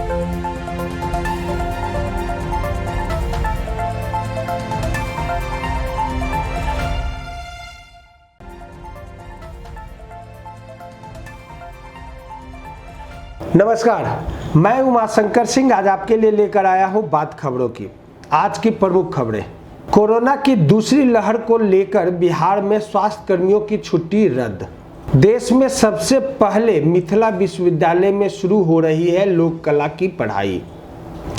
नमस्कार, मैं उमाशंकर सिंह आज आपके लिए लेकर आया हूं बात खबरों की। आज की प्रमुख खबरें। कोरोना की दूसरी लहर को लेकर बिहार में स्वास्थ्य कर्मियों की छुट्टी रद्द। देश में सबसे पहले मिथिला विश्वविद्यालय में शुरू हो रही है लोक कला की पढ़ाई।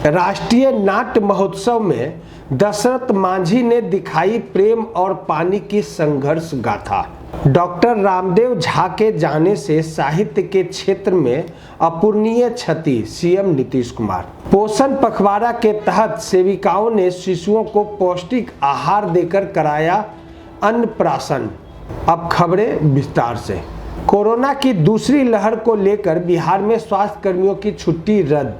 राष्ट्रीय नाट्य महोत्सव में दशरथ मांझी ने दिखाई प्रेम और पानी की संघर्ष गाथा। डॉक्टर रामदेव झा के जाने से साहित्य के क्षेत्र में अपूरणीय क्षति, सीएम नीतीश कुमार। पोषण पखवाड़ा के तहत सेविकाओं ने शिशुओं को पौष्टिक आहार देकर कराया अन्नप्राशन। अब खबरें विस्तार से। कोरोना की दूसरी लहर को लेकर बिहार में स्वास्थ्य कर्मियों की छुट्टी रद्द।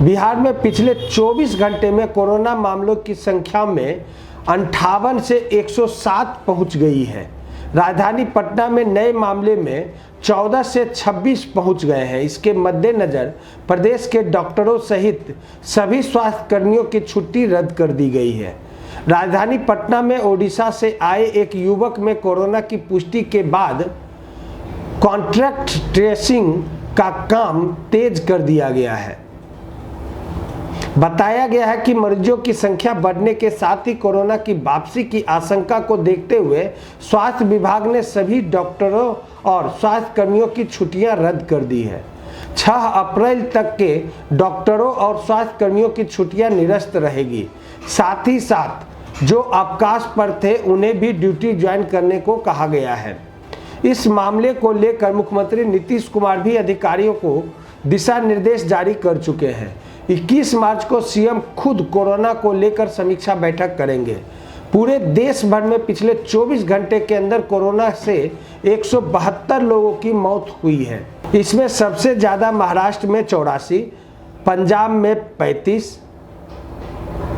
बिहार में पिछले 24 घंटे में कोरोना मामलों की संख्या में 58 से 107 पहुंच गई है। राजधानी पटना में नए मामले में 14 से 26 पहुंच गए हैं। इसके मद्देनजर प्रदेश के डॉक्टरों सहित सभी स्वास्थ्य कर्मियों की छुट्टी रद्द कर दी गई है। राजधानी पटना में ओडिशा से आए एक युवक में कोरोना की पुष्टि के बाद कॉन्ट्रैक्ट ट्रेसिंग का काम तेज कर दिया गया है। बताया गया है कि मरीजों की संख्या बढ़ने के साथ ही कोरोना की वापसी की आशंका को देखते हुए स्वास्थ्य विभाग ने सभी डॉक्टरों और स्वास्थ्य कर्मियों की छुट्टियां रद्द कर दी है। 6 अप्रैल तक के डॉक्टरों और स्वास्थ्य कर्मियों की छुट्टियां निरस्त रहेगी। साथ ही साथ जो अवकाश पर थे उन्हें भी ड्यूटी ज्वाइन करने को कहा गया है। इस मामले को लेकर मुख्यमंत्री नीतीश कुमार भी अधिकारियों को दिशा निर्देश जारी कर चुके हैं। 21 मार्च को सीएम खुद कोरोना को लेकर समीक्षा बैठक करेंगे। पूरे देश भर में पिछले 24 घंटे के अंदर कोरोना से 172 लोगों की मौत हुई है। इसमें सबसे ज़्यादा महाराष्ट्र में 84, पंजाब में 35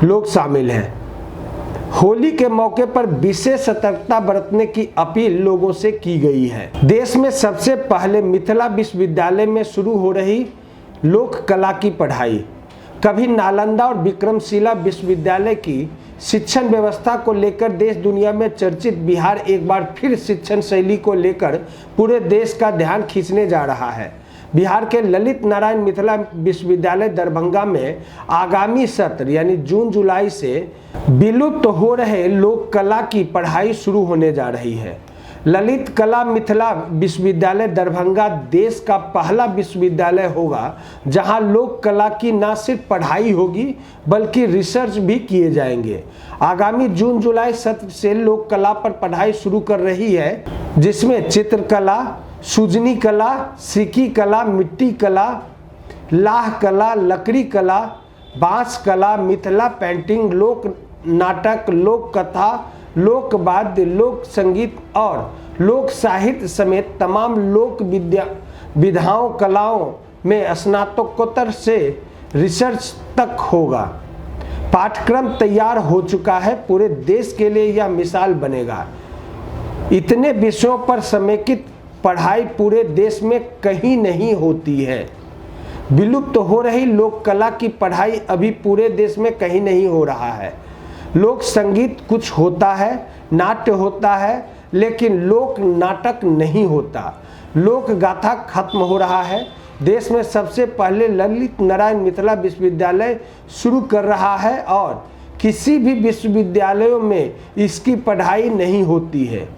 लोग शामिल हैं। होली के मौके पर विशेष सतर्कता बरतने की अपील लोगों से की गई है। देश में सबसे पहले मिथिला विश्वविद्यालय में शुरू हो रही लोक कला की पढ़ाई। कभी नालंदा और विक्रमशिला विश्वविद्यालय की शिक्षण व्यवस्था को लेकर देश दुनिया में चर्चित बिहार एक बार फिर शिक्षण शैली को लेकर पूरे देश का ध्यान खींचने जा रहा है। बिहार के ललित नारायण मिथिला विश्वविद्यालय दरभंगा में आगामी सत्र यानी जून जुलाई से विलुप्त हो रहे लोक कला की पढ़ाई शुरू होने जा रही है। ललित कला मिथिला विश्वविद्यालय दरभंगा देश का पहला विश्वविद्यालय होगा जहां लोक कला की न सिर्फ पढ़ाई होगी बल्कि रिसर्च भी किए जाएंगे। आगामी जून जुलाई सत्र से लोक कला पर पढ़ाई शुरू कर रही है, जिसमें चित्रकला, सुजनी कला, सिक्की कला, मिट्टी कला, लाह कला, लकड़ी कला, बांस कला, मिथिला पेंटिंग, लोक नाटक, लोक कथा, लोक वाद्य, लोक संगीत और लोक साहित्य समेत तमाम लोक विधाओं कलाओं में स्नातकोत्तर से रिसर्च तक होगा। पाठ्यक्रम तैयार हो चुका है। पूरे देश के लिए यह मिसाल बनेगा। इतने विषयों पर समेकित पढ़ाई पूरे देश में कहीं नहीं होती है। विलुप्त हो रही लोक कला की पढ़ाई अभी पूरे देश में कहीं नहीं हो रहा है। लोक संगीत कुछ होता है, नाट्य होता है, लेकिन लोक नाटक नहीं होता। लोक गाथा खत्म हो रहा है। देश में सबसे पहले ललित नारायण मिथिला विश्वविद्यालय शुरू कर रहा है और किसी भी विश्वविद्यालयों में इसकी पढ़ाई नहीं होती है।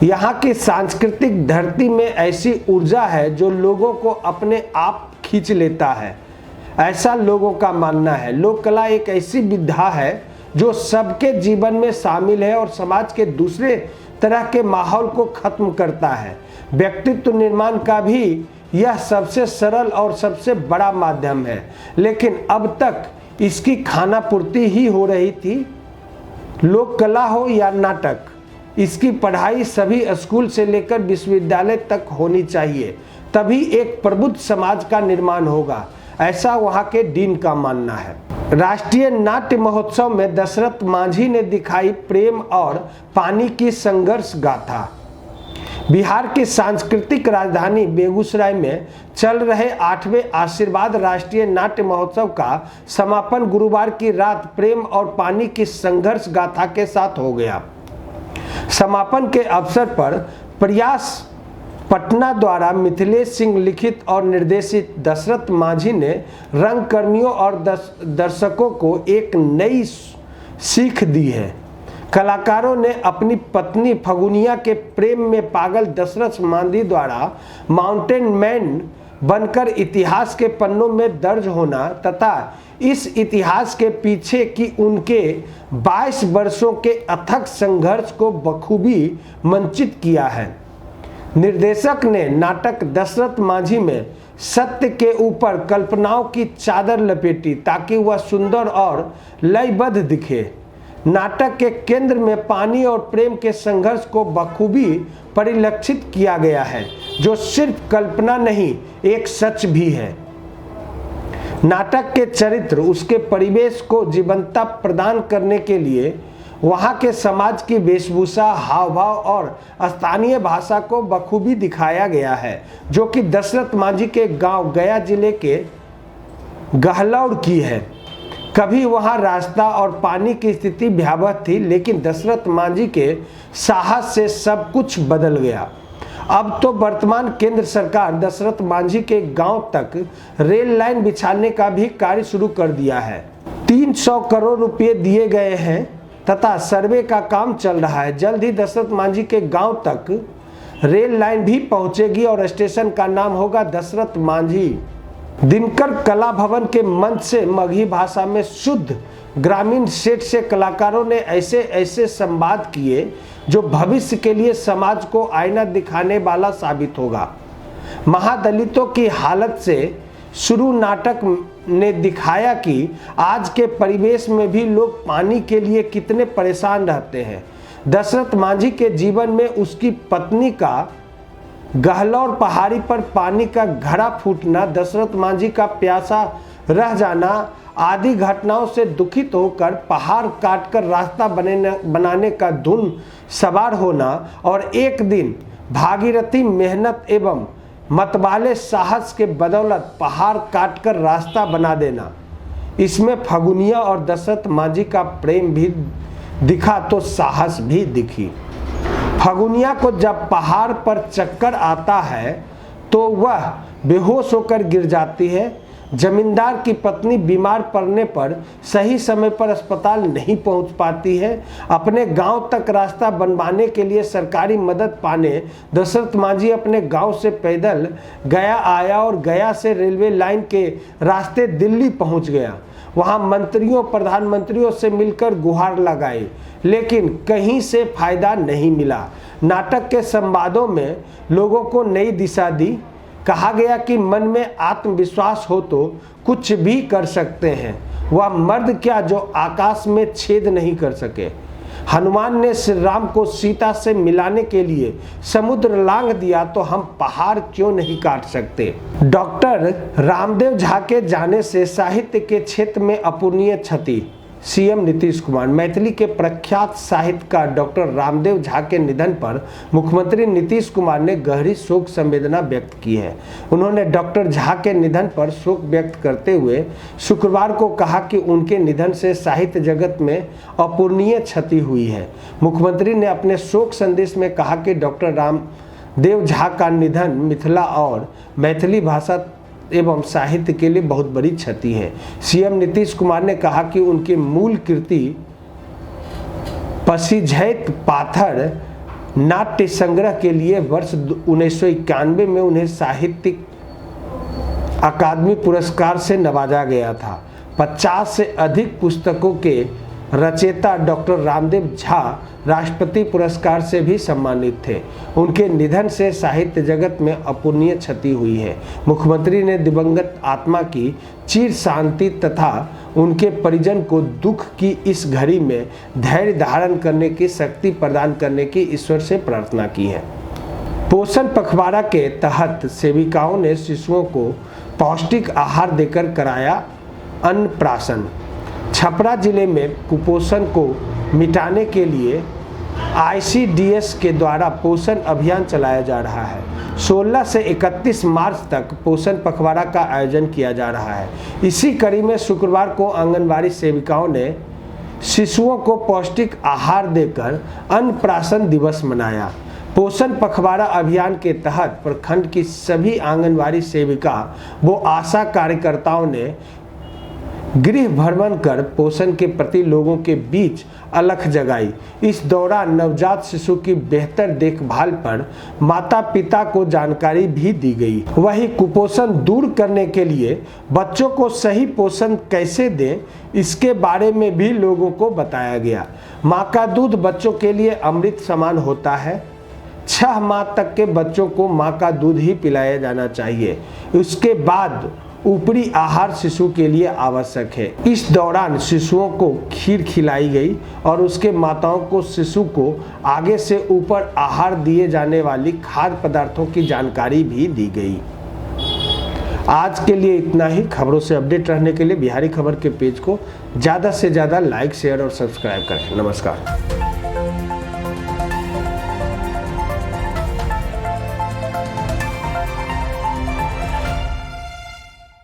यहाँ की सांस्कृतिक धरती में ऐसी ऊर्जा है जो लोगों को अपने आप खींच लेता है, ऐसा लोगों का मानना है। लोक कला एक ऐसी विधा है जो सबके जीवन में शामिल है और समाज के दूसरे तरह के माहौल को खत्म करता है। व्यक्तित्व निर्माण का भी यह सबसे सरल और सबसे बड़ा माध्यम है, लेकिन अब तक इसकी खानापूर्ति ही हो रही थी। लोक कला हो या नाटक, इसकी पढ़ाई सभी स्कूल से लेकर विश्वविद्यालय तक होनी चाहिए, तभी एक प्रबुद्ध समाज का निर्माण होगा, ऐसा वहाँ के डीन का मानना है। राष्ट्रीय नाट्य महोत्सव में दशरथ मांझी ने दिखाई प्रेम और पानी की संघर्ष गाथा। बिहार की सांस्कृतिक राजधानी बेगूसराय में चल रहे 8वें आशीर्वाद राष्ट्रीय नाट्य महोत्सव का समापन गुरुवार की रात प्रेम और पानी की संघर्ष गाथा के साथ हो गया। समापन के अवसर पर प्रयास पटना द्वारा मिथिलेश सिंह लिखित और निर्देशित दशरथ मांझी ने रंगकर्मियों और दर्शकों को एक नई सीख दी है। कलाकारों ने अपनी पत्नी फगुनिया के प्रेम में पागल दशरथ मांझी द्वारा माउंटेन मैन बनकर इतिहास के पन्नों में दर्ज होना तथा इस इतिहास के पीछे की उनके 22 वर्षों के अथक संघर्ष को बखूबी मंचित किया है। निर्देशक ने नाटक दशरथ मांझी में सत्य के ऊपर कल्पनाओं की चादर लपेटी ताकि वह सुंदर और लयबद्ध दिखे। नाटक के केंद्र में पानी और प्रेम के संघर्ष को बखूबी परिलक्षित किया गया है, जो सिर्फ कल्पना नहीं एक सच भी है। नाटक के चरित्र उसके परिवेश को जीवंतता प्रदान करने के लिए वहाँ के समाज की वेशभूषा, हाव भाव और स्थानीय भाषा को बखूबी दिखाया गया है, जो कि दशरथ मांझी के गांव गया जिले के गहलौड़ की है। कभी वहाँ रास्ता और पानी की स्थिति भयावह थी, लेकिन दशरथ मांझी के साहस से सब कुछ बदल गया। अब तो वर्तमान केंद्र सरकार दशरथ मांझी के गांव तक रेल लाइन बिछाने का भी कार्य शुरू कर दिया है। 300 करोड़ रुपए दिए गए हैं तथा सर्वे का काम चल रहा है। जल्द ही दशरथ मांझी के गांव तक रेल लाइन भी पहुंचेगी और स्टेशन का नाम होगा दशरथ मांझी। दिनकर कला भवन के मंच से मगही भाषा में शुद्ध ग्रामीण सेट से कलाकारों ने ऐसे ऐसे संवाद किए जो भविष्य के लिए समाज को आईना दिखाने वाला साबित होगा। महादलितों की हालत से शुरू नाटक ने दिखाया कि आज के परिवेश में भी लोग पानी के लिए कितने परेशान रहते हैं। दशरथ मांझी के जीवन में उसकी पत्नी का गहलौर पहाड़ी पर पानी का घड़ा फूटना, दशरथ मांझी का प्यासा रह जाना आदि घटनाओं से दुखित होकर पहाड़ काटकर रास्ता बनाने का धुन सवार होना और एक दिन भागीरथी मेहनत एवं मतवाले साहस के बदौलत पहाड़ काटकर रास्ता बना देना, इसमें फगुनिया और दशरथ मांझी का प्रेम भी दिखा तो साहस भी दिखी। फगुनिया को जब पहाड़ पर चक्कर आता है तो वह बेहोश होकर गिर जाती है। जमींदार की पत्नी बीमार पड़ने पर सही समय पर अस्पताल नहीं पहुंच पाती है। अपने गांव तक रास्ता बनवाने के लिए सरकारी मदद पाने दशरथ मांझी अपने गांव से पैदल गया आया और गया से रेलवे लाइन के रास्ते दिल्ली पहुंच गया। वहां मंत्रियों प्रधानमंत्रियों से मिलकर गुहार लगाई, लेकिन कहीं से फायदा नहीं मिला। नाटक के संवादों में लोगों को नई दिशा दी। कहा गया कि मन में आत्मविश्वास हो तो कुछ भी कर सकते हैं। वह मर्द क्या जो आकाश में छेद नहीं कर सके। हनुमान ने श्री राम को सीता से मिलाने के लिए समुद्र लांघ दिया, तो हम पहाड़ क्यों नहीं काट सकते। डॉक्टर रामदेव झा के जाने से साहित्य के क्षेत्र में अपूरणीय क्षति। सीएम नीतीश कुमार। मैथिली के प्रख्यात साहित्यकार डॉक्टर रामदेव झा के निधन पर मुख्यमंत्री नीतीश कुमार ने गहरी शोक संवेदना व्यक्त की है। उन्होंने डॉक्टर झा के निधन पर शोक व्यक्त करते हुए शुक्रवार को कहा कि उनके निधन से साहित्य जगत में अपूरणीय क्षति हुई है। मुख्यमंत्री ने अपने शोक संदेश में कहा कि डॉक्टर रामदेव झा का निधन मिथिला और मैथिली भाषा एवं साहित्य के लिए बहुत बड़ी क्षति है। सीएम नीतीश कुमार ने कहा कि उनकी मूल कृति पसीझैत पाथर नाट्य संग्रह के लिए वर्ष 1991 में उन्हें साहित्यिक अकादमी पुरस्कार से नवाजा गया था। 50 से अधिक पुस्तकों के रचयिता डॉक्टर रामदेव झा राष्ट्रपति पुरस्कार से भी सम्मानित थे। उनके निधन से साहित्य जगत में अपूरणीय क्षति हुई है। मुख्यमंत्री ने दिवंगत आत्मा की चिर शांति तथा उनके परिजन को दुख की इस घड़ी में धैर्य धारण करने की शक्ति प्रदान करने की ईश्वर से प्रार्थना की है। पोषण पखवाड़ा के तहत सेविकाओं ने शिशुओं को पौष्टिक आहार देकर कराया अन्नप्राशन। छपरा जिले में कुपोषण को मिटाने के लिए ICDS के द्वारा पोषण अभियान चलाया जा रहा है। 16 से 31 मार्च तक पोषण पखवाड़ा का आयोजन किया जा रहा है। इसी कड़ी में शुक्रवार को आंगनबाड़ी सेविकाओं ने शिशुओं को पौष्टिक आहार देकर अन्नप्राशन दिवस मनाया। पोषण पखवाड़ा अभियान के तहत प्रखंड की सभी आंगनबाड़ी सेविका व आशा कार्यकर्ताओं ने गृह भ्रमण कर पोषण के प्रति लोगों के बीच अलख जगाई। इस दौरान नवजात शिशु की बेहतर देखभाल पर माता पिता को जानकारी भी दी गई। वहीं कुपोषण दूर करने के लिए बच्चों को सही पोषण कैसे दें, इसके बारे में भी लोगों को बताया गया। माँ का दूध बच्चों के लिए अमृत समान होता है। 6 माह तक के बच्चों को माँ का दूध ही पिलाया जाना चाहिए। उसके बाद ऊपरी आहार शिशु के लिए आवश्यक है। इस दौरान शिशुओं को खीर खिलाई गई और उसके माताओं को शिशु को आगे से ऊपर आहार दिए जाने वाली खाद्य पदार्थों की जानकारी भी दी गई। आज के लिए इतना ही। खबरों से अपडेट रहने के लिए बिहारी खबर के पेज को ज़्यादा से ज़्यादा लाइक, शेयर और सब्सक्राइब करें। नमस्कार।